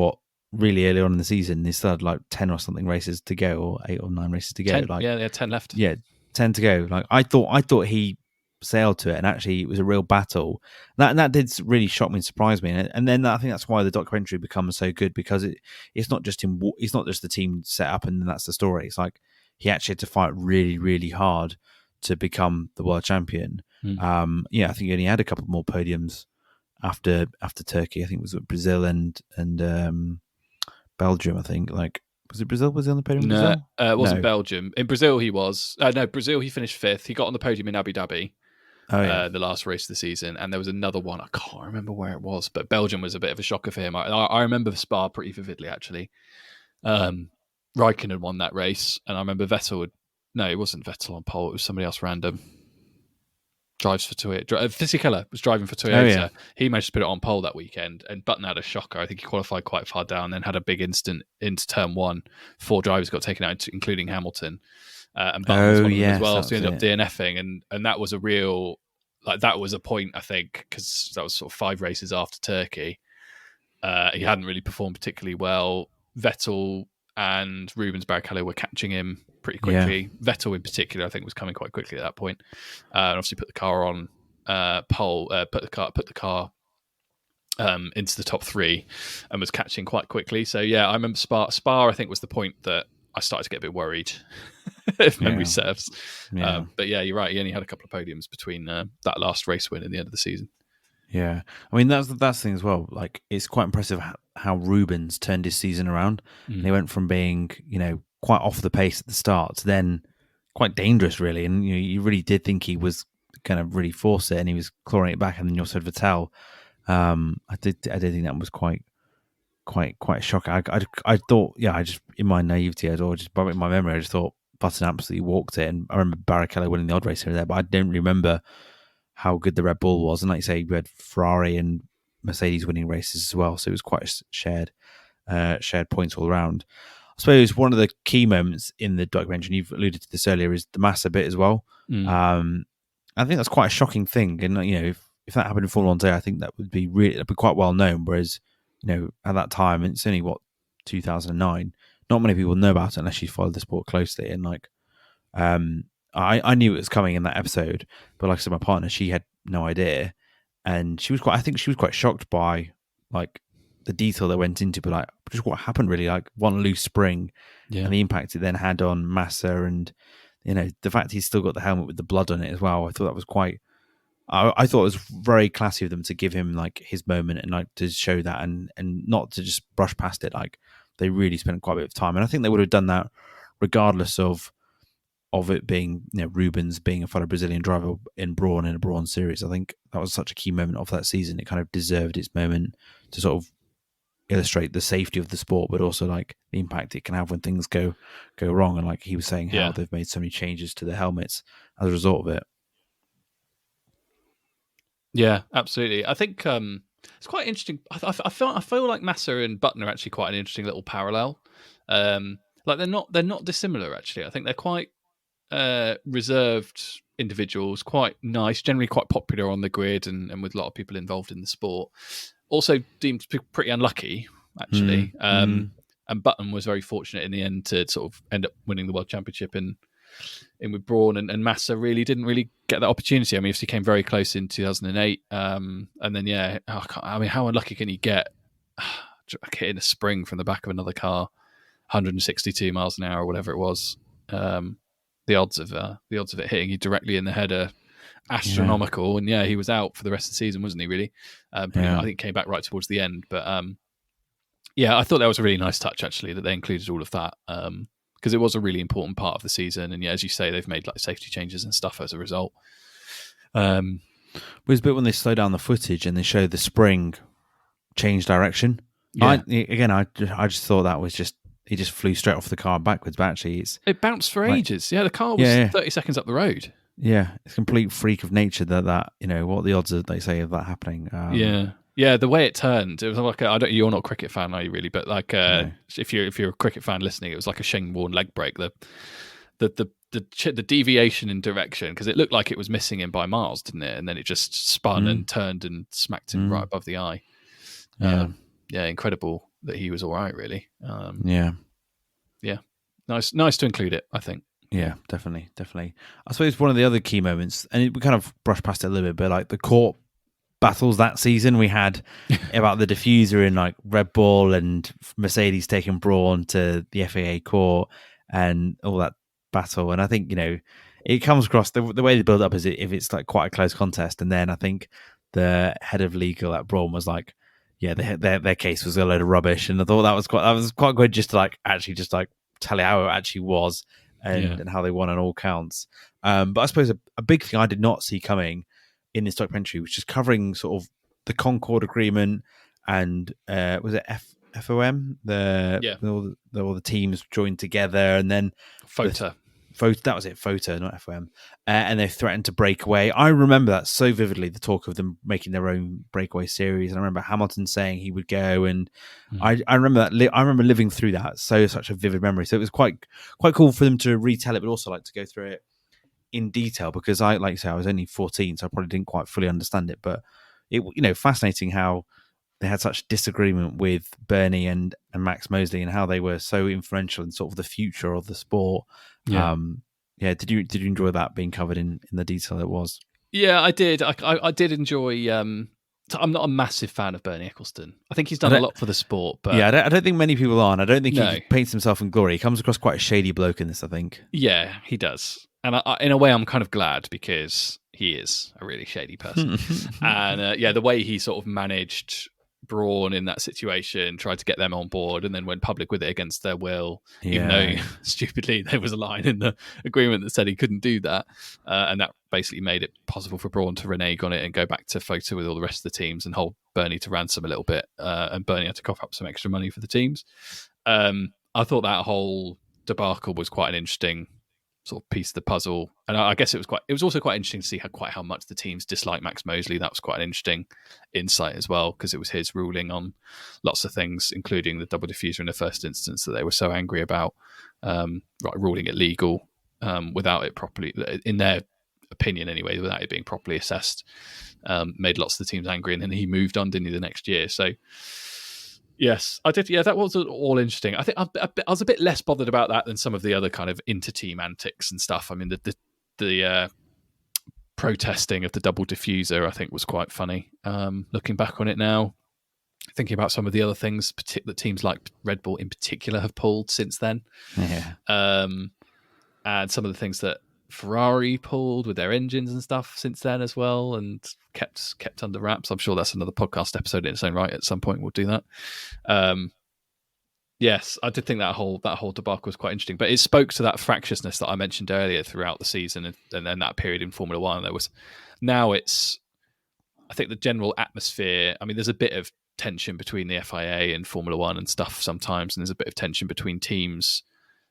really early on in the season. They still had like 10 or something races to go, or 8 or 9 races to go. 10, they had 10 left. Yeah, 10 to go. Like I thought he sailed to it, and actually it was a real battle. That did really shock me and surprise me, and then I think that's why the documentary becomes so good, because it's not just him. It's not just the team set up and then that's the story. It's like he actually had to fight really, really hard to become the world champion. I think he only had a couple more podiums after Turkey. I think it was Brazil and Belgium. I think, like, was it Brazil? Was he on the podium? No, it wasn't Belgium. In Brazil, he was. No, Brazil, he finished 5th. He got on the podium in Abu Dhabi. The last race of the season, and there was another one. I can't remember where it was, but Belgium was a bit of a shocker for him. I remember Spa pretty vividly, actually. Raikkonen won that race, and I remember Vettel no, it wasn't Vettel on pole, it was somebody else random. Drives for Toyota. Fisichella was driving for Toyota. Oh, yeah. He managed to put it on pole that weekend, and Button had a shocker. I think he qualified quite far down, then had a big instant into turn 1. 4 drivers got taken out, including Hamilton. And Button was one of them as well, so he ended up DNFing, and that was a real, like, that was a point, I think, because that was sort of 5 races after Turkey. He hadn't really performed particularly well. Vettel and Rubens Barrichello were catching him pretty Yeah. quickly. Vettel, in particular, I think was coming quite quickly at that point. And obviously, put the car on pole, put the car into the top three, and was catching quite quickly. So yeah, I remember Spa. I think was the point that I started to get a bit worried, if memory serves. Yeah. But yeah, you're right. He only had a couple of podiums between that last race win and the end of the season. Yeah, I mean that's the thing as well. Like it's quite impressive how Rubens turned his season around. And he went from being quite off the pace at the start to then quite dangerous, really. And you really did think he was going to really force it, and he was clawing it back. And then you also had Vettel. I did think that was quite a shock. I thought, yeah, I just in my naivety, or just in my memory, I just thought Button absolutely walked it. And I remember Barrichello winning the odd race here and there, but I don't remember how good the Red Bull was. And like you say, we had Ferrari and Mercedes winning races as well. So it was quite shared points all around. I suppose one of the key moments in the documentary, and you've alluded to this earlier, is the Massa bit as well. I think that's quite a shocking thing. And, if that happened in Formula 1 today, I think that'd be quite well known. Whereas, at that time, and it's only 2009, not many people know about it unless you follow the sport closely. And I knew it was coming in that episode, but like I said, my partner, she had no idea, and I think she was quite shocked by like the detail that went into, but like just what happened really, like one loose spring, and the impact it then had on Massa, and the fact he's still got the helmet with the blood on it as well. I thought that was quite. I thought it was very classy of them to give him like his moment and like to show that and not to just brush past it. Like they really spent quite a bit of time, and I think they would have done that regardless of it being Rubens being a fellow Brazilian driver in Brawn in a Brawn series. I think that was such a key moment of that season. It kind of deserved its moment to sort of illustrate the safety of the sport, but also like the impact it can have when things go wrong. And like he was saying, how they've made so many changes to the helmets as a result of it. Yeah, absolutely. I think it's quite interesting. I feel like Massa and Button are actually quite an interesting little parallel. Like they're not dissimilar actually. I think they're quite reserved individuals, quite nice, generally quite popular on the grid, and with a lot of people involved in the sport. Also deemed pretty unlucky actually. And Button was very fortunate in the end to sort of end up winning the World Championship in with Brawn, and Massa really didn't get that opportunity. I mean, he came very close in 2008, and then how unlucky can you get hitting a spring from the back of another car, 162 miles an hour or whatever it was? The odds of it hitting you directly in the head are astronomical, and he was out for the rest of the season, wasn't he? Really, I think came back right towards the end, but I thought that was a really nice touch actually that they included all of that. Because it was a really important part of the season, and as you say, they've made like safety changes and stuff as a result. It was a bit when they slow down the footage and they show the spring change direction. I just thought that was he just flew straight off the car backwards, but actually it bounced for ages. Yeah, the car was 30 seconds up the road. Yeah, it's a complete freak of nature that what are the odds they say of that happening? Yeah, the way it turned, it was like you're not a cricket fan, are you really? But like, No. if you're a cricket fan listening, it was like a Shane Warne leg break. The deviation in direction, because it looked like it was missing him by miles, didn't it? And then it just spun and turned and smacked him right above the eye. Incredible that he was all right, really. Nice to include it, I think. Yeah, definitely. I suppose one of the other key moments, and we kind of brushed past it a little bit, but like the court battles that season we had about the diffuser in like Red Bull and Mercedes taking Brawn to the FAA court and all that battle. And I think it comes across the way they build up is if it's like quite a close contest, and then I think the head of legal at Brawn was like, their case was a load of rubbish, and I thought that was quite good just to like actually just like tell you how it actually was and how they won on all counts. But I suppose a big thing I did not see coming in this documentary, which is covering sort of the Concord Agreement and was it FOM? All the teams joined together, and then FOTA, that was it, FOTA, not FOM. And they threatened to break away. I remember that so vividly, the talk of them making their own breakaway series. And I remember Hamilton saying he would go, and I remember that. I remember living through that. Such a vivid memory. So it was quite cool for them to retell it, but also like to go through it in detail, because I was only 14, so I probably didn't quite fully understand it, but it fascinating how they had such disagreement with Bernie and Max Mosley and how they were so influential in sort of the future of the sport. Yeah. Did you enjoy that being covered in the detail it was? Yeah, I did. I did enjoy. So I'm not a massive fan of Bernie Ecclestone. I think he's I done a don't, lot for the sport, but yeah, I don't think many people are. And I don't think no. he paints himself in glory. He comes across quite a shady bloke in this, I think. Yeah, he does. And in a way, I'm kind of glad because he is a really shady person. And the way he sort of managed Brawn in that situation, tried to get them on board, and then went public with it against their will, even though stupidly there was a line in the agreement that said he couldn't do that. And that basically made it possible for Brawn to renege on it and go back to photo with all the rest of the teams and hold Bernie to ransom a little bit. And Bernie had to cough up some extra money for the teams. I thought that whole debacle was quite an interesting sort of piece of the puzzle, and I guess it was also quite interesting to see how much the teams dislike Max Mosley. That was quite an interesting insight as well, because it was his ruling on lots of things, including the double diffuser in the first instance that they were so angry about, ruling it legal without it properly, in their opinion anyway, without it being properly assessed. Made lots of the teams angry, and then he moved on, didn't he, the next year? So yes, I did. Yeah, that was all interesting. I think I was a bit less bothered about that than some of the other kind of inter-team antics and stuff. I mean, the protesting of the double diffuser, I think, was quite funny. Looking back on it now, thinking about some of the other things that teams like Red Bull in particular have pulled since then. Yeah. And some of the things that Ferrari pulled with their engines and stuff since then as well, and kept under wraps. I'm sure that's another podcast episode in its own right. At some point, we'll do that. Yes, I did think that whole debacle was quite interesting, but it spoke to that fractiousness that I mentioned earlier throughout the season, and then that period in Formula One. I think the general atmosphere. I mean, there's a bit of tension between the FIA and Formula One and stuff sometimes, and there's a bit of tension between teams,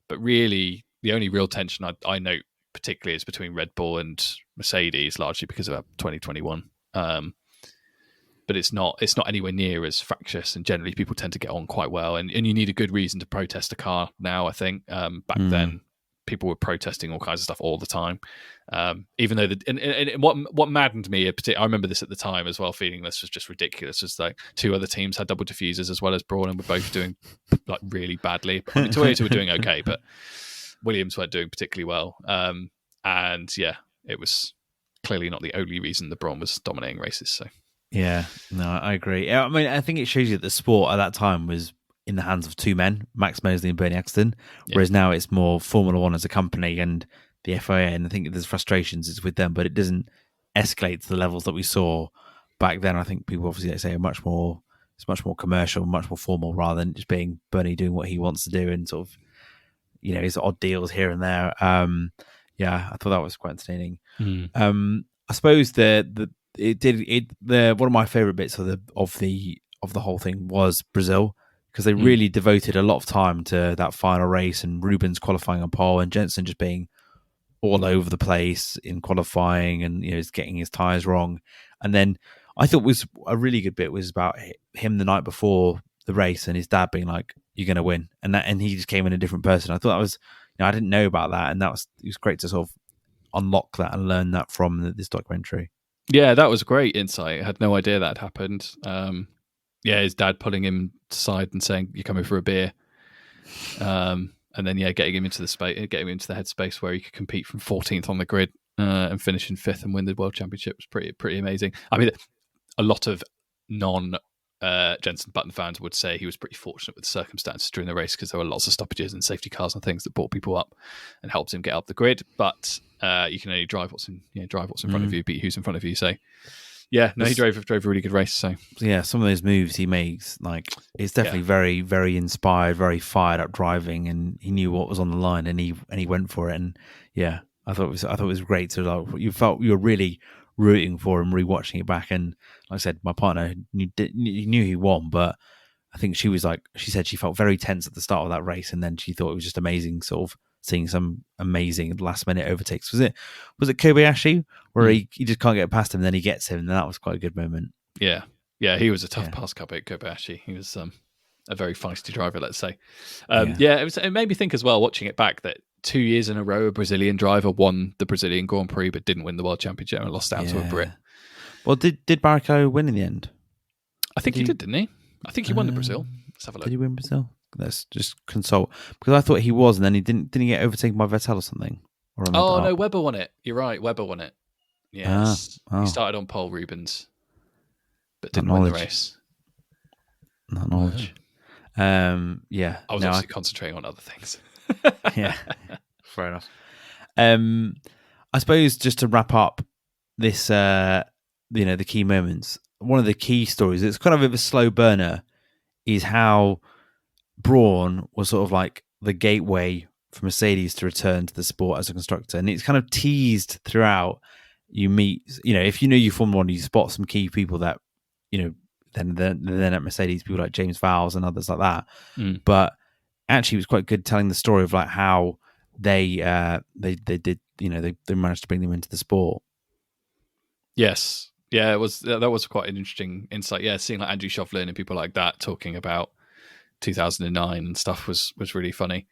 but really the only real tension I note particularly is between Red Bull and Mercedes, largely because of 2021. But it's not anywhere near as fractious, and generally people tend to get on quite well. And you need a good reason to protest a car now, I think. Back then, people were protesting all kinds of stuff all the time. Even though and what maddened me, I remember this at the time as well, feeling this was just ridiculous. It's like two other teams had double diffusers as well as Brawn, and were both doing like really badly. I mean, Toyota were doing okay, but Williams weren't doing particularly well. And yeah, it was clearly not the only reason the Brawn was dominating races. So yeah, no, I agree. I mean, I think it shows you that the sport at that time was in the hands of two men, Max Mosley and Bernie Ecclestone, whereas now it's more Formula One as a company and the FIA. And I think there's frustrations it's with them, but it doesn't escalate to the levels that we saw back then. I think people obviously say it's much more commercial, much more formal, rather than just being Bernie doing what he wants to do and sort of, his odd deals here and there. Yeah, I thought that was quite entertaining. I suppose one of my favorite bits of the whole thing was Brazil, because they really devoted a lot of time to that final race, and Rubens qualifying on pole and Jensen just being all over the place in qualifying, and getting his tires wrong. And then I thought was a really good bit was about him the night before the race and his dad being like, "You're going to win," and he just came in a different person. I thought that was, I didn't know about that, and it was great to sort of unlock that and learn that from this documentary. Yeah, that was great insight. I had no idea that had happened. His dad pulling him aside and saying, "You're coming for a beer," and then getting him into the headspace where he could compete from 14th on the grid and finish in 5th and win the world championship was pretty amazing. I mean, a lot of non Jensen Button fans would say he was pretty fortunate with the circumstances during the race, because there were lots of stoppages and safety cars and things that brought people up and helped him get up the grid. But you can only drive what's in front of you, beat who's in front of you. So yeah, no, he drove a really good race. So yeah, some of those moves he makes, like, it's definitely very, very inspired, very fired up driving, and he knew what was on the line, and he went for it. And yeah, I thought it was great to, like, you were really rooting for him, rewatching it back. And like I said, my partner knew he won, but I think she said she felt very tense at the start of that race, and then she thought it was just amazing, sort of seeing some amazing last minute overtakes. Was it Kobayashi where he just can't get past him, and then he gets him, and that was quite a good moment. Yeah, he was a tough pass car, Kobayashi. He was a very feisty driver, let's say. It made me think as well, watching it back, that 2 years in a row a Brazilian driver won the Brazilian Grand Prix but didn't win the World Championship and lost out to a Brit. Well, did Barrichello win in the end? I think he did, didn't he? I think he won the Brazil. Let's have a look. Did he win Brazil? Let's just consult, because I thought he was, and then he didn't he get overtaken by Vettel or something? Or I made that Oh up? no, Webber won it. You're right. Webber won it. Yes, he started on pole, Rubens, but didn't win the race. Not knowledge. Yeah, I was obviously concentrating on other things. Yeah, fair enough. I suppose just to wrap up this, the key moments. One of the key stories, it's kind of a bit of a slow burner, is how Brawn was sort of like the gateway for Mercedes to return to the sport as a constructor, and it's kind of teased throughout. You meet, if you know you Formula One, you spot some key people that, then at Mercedes, people like James Vowles and others like that. But actually, it was quite good telling the story of like how they did, they managed to bring them into the sport. Yes, yeah, that was quite an interesting insight. Yeah, seeing like Andrew Shovlin and people like that talking about 2009 and stuff was really funny.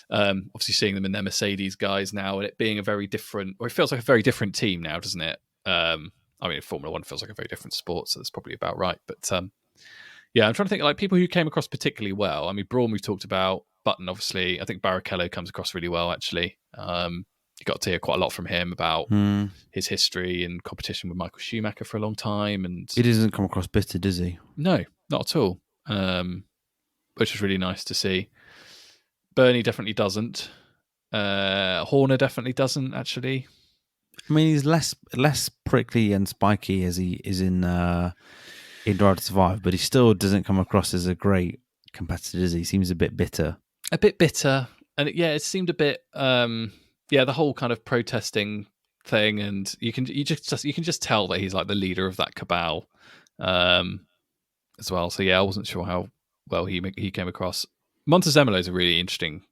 Obviously, seeing them in their Mercedes guys now, and it being a very different, or it feels like a very different team now, doesn't it? I mean, Formula One feels like a very different sport, so that's probably about right. But yeah, I'm trying to think like people who came across particularly well. I mean, Brawn we've talked about, Button obviously. I think Barrichello comes across really well actually. You got to hear quite a lot from him about his history and competition with Michael Schumacher for a long time, and he doesn't come across bitter, does he? No, not at all. Which is really nice to see. Bernie definitely doesn't. Horner definitely doesn't, actually. I mean, he's less prickly and spiky as he is in Drive to Survive, but he still doesn't come across as a great competitor, does he? He seems a bit bitter. A bit bitter. And it seemed a bit, the whole kind of protesting thing, and you can just tell that he's like the leader of that cabal as well. So yeah, I wasn't sure how well he came across. Montezemolo is a really interesting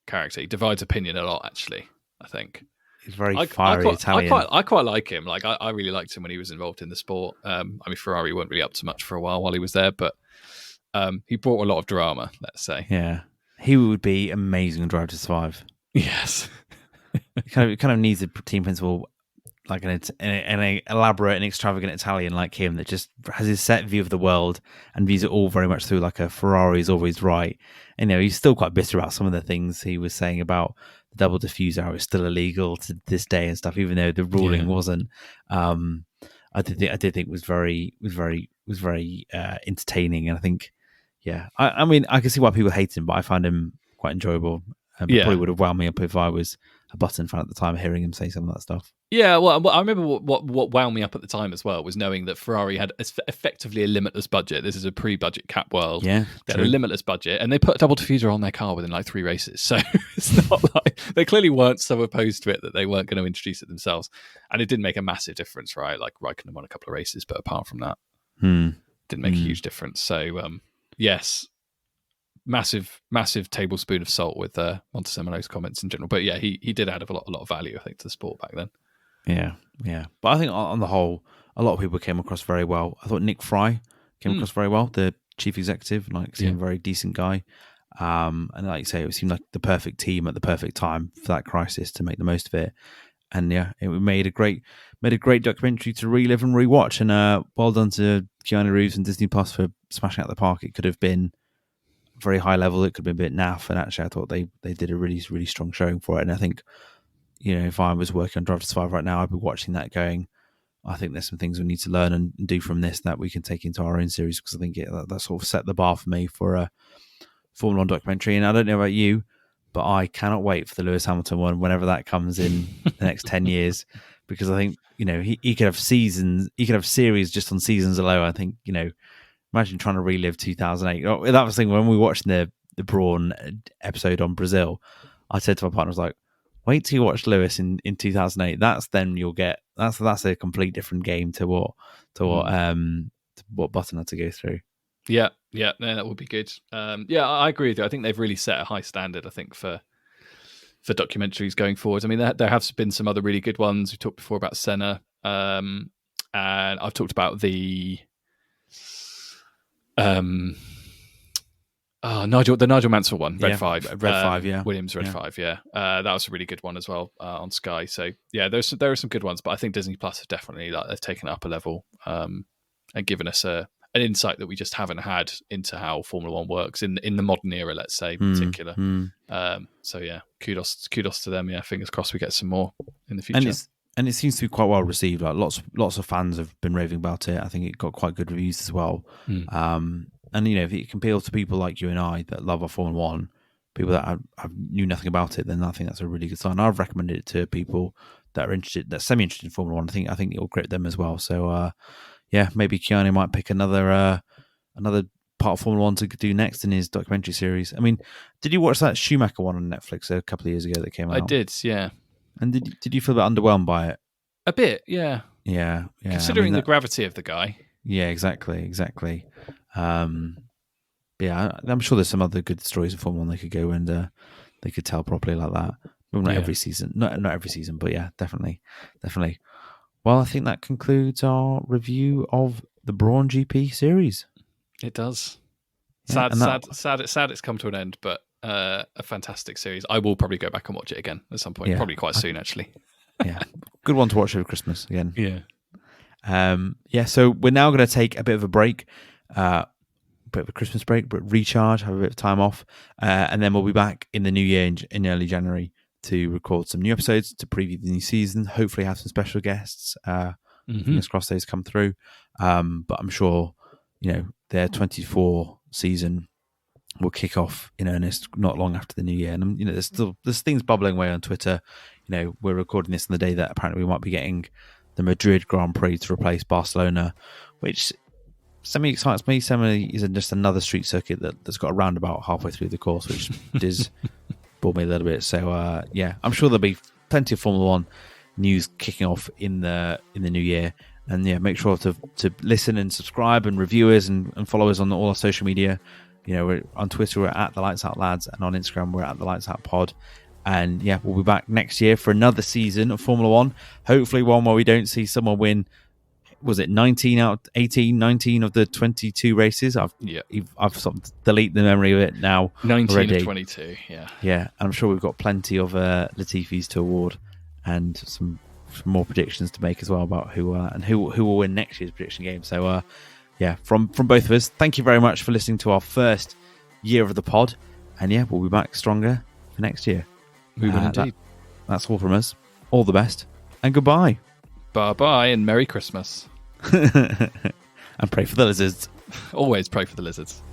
character. He divides opinion a lot, actually, I think. He's very fiery Italian. I quite like him. Like I really liked him when he was involved in the sport. I mean, Ferrari weren't really up to much for a while he was there, but he brought a lot of drama, let's say. Yeah. He would be amazing on Drive to Survive. Yes. It kind of needs a team principal, like an elaborate and extravagant Italian like him that just has his set view of the world and views it all very much through like a Ferrari is always right. And, he's still quite bitter about some of the things he was saying about the double diffuser, how it's still illegal to this day and stuff, even though the ruling wasn't. I did think it was very entertaining, and I think, yeah, I mean, I can see why people hate him, but I find him quite enjoyable. Probably would have wound me up if I was a Button fan at the time, hearing him say some of that stuff. Yeah, well, I remember what wound me up at the time as well was knowing that Ferrari had effectively a limitless budget. This is a pre-budget cap world. Yeah, they had a limitless budget, and they put a double diffuser on their car within like 3 races. So it's not like they clearly weren't so opposed to it that they weren't going to introduce it themselves. And it did make a massive difference, right? Like Raikkonen won a couple of races, but apart from that, didn't make a huge difference. So yes. Massive tablespoon of salt with Montezemolo's comments in general, but yeah, he did add a lot of value, I think, to the sport back then. Yeah. But I think on the whole, a lot of people came across very well. I thought Nick Fry came across very well, the chief executive, seemed a very decent guy. And like you say, it seemed like the perfect team at the perfect time for that crisis to make the most of it. And yeah, it made a great documentary to relive and rewatch. And well done to Keanu Reeves and Disney Plus for smashing out the park. It could have been very high level, it could be a bit naff, and actually I thought they did a really, really strong showing for it. And I think, if I was working on Drive to Survive right now, I'd be watching that going, I think there's some things we need to learn and do from this that we can take into our own series, because I think that sort of set the bar for me for a Formula One documentary. And I don't know about you, but I cannot wait for the Lewis Hamilton one whenever that comes in the next 10 years, because I think, he could have seasons, he could have series just on seasons alone. I think, imagine trying to relive 2008. Oh, that was the thing when we watched the Brawn episode on Brazil. I said to my partner, I was like, wait till you watch Lewis in 2008. That's then you'll get that's a complete different game to what Button had to go through. Yeah, no, that would be good. I agree with you. I think they've really set a high standard, I think, for documentaries going forward. I mean, there have been some other really good ones. We talked before about Senna, and I've talked about the Nigel Mansell one, Red 5, Williams Red 5, that was a really good one as well on Sky. So yeah, there are some good ones, but I think Disney Plus have definitely they've taken it up a level and given us a an insight that we just haven't had into how Formula One works in the modern era, let's say, in particular. So yeah, kudos to them. Yeah, fingers crossed we get some more in the future. And it seems to be quite well received. Like lots of fans have been raving about it. I think it got quite good reviews as well. And if it can appeal to people like you and I that love our Formula One, people that have knew nothing about it, then I think that's a really good sign. I've recommended it to people that are interested, that's semi-interested in Formula One. I think it will grip them as well. So maybe Keanu might pick another part of Formula One to do next in his documentary series. I mean, did you watch that Schumacher one on Netflix a couple of years ago that came out? I did, yeah. And did you feel a bit underwhelmed by it? A bit, yeah. Yeah. Considering the gravity of the guy. Yeah, exactly. I'm sure there's some other good stories of Formula One they could go and they could tell properly like that. Well, not every season, not every season, but yeah, definitely. Well, I think that concludes our review of the Brawn GP series. It does. Yeah, Sad it's come to an end, but a fantastic series. I will probably go back and watch it again at some point, probably quite soon, actually. Yeah, good one to watch over Christmas again. Yeah. So we're now going to take a bit of a break, a bit of a Christmas break, but recharge, have a bit of time off, and then we'll be back in the new year in early January to record some new episodes to preview the new season. Hopefully, have some special guests. Fingers crossed those come through. But I'm sure their 24 season will kick off in earnest not long after the new year. And there's things bubbling away on Twitter. We're recording this on the day that apparently we might be getting the Madrid Grand Prix to replace Barcelona, which semi-excites me. Semi is just another street circuit that's got a roundabout halfway through the course, which does bore me a little bit. So I'm sure there'll be plenty of Formula One news kicking off in the new year. And make sure to listen and subscribe and review us and follow us on all our social media. We're on Twitter, we're at the Lights Out Lads, and on Instagram, we're at the Lights Out Pod. And we'll be back next year for another season of Formula One. Hopefully one where we don't see someone win. Was it 19 of the 22 races? I've sort of deleted the memory of it now. 19 already. of 22, yeah. Yeah, I'm sure we've got plenty of Latifis to award and some more predictions to make as well about who will win next year's prediction game. So from both of us, thank you very much for listening to our first year of the pod. And we'll be back stronger for next year. We will indeed. That's all from us. All the best and goodbye. Bye-bye and Merry Christmas. And pray for the lizards. Always pray for the lizards.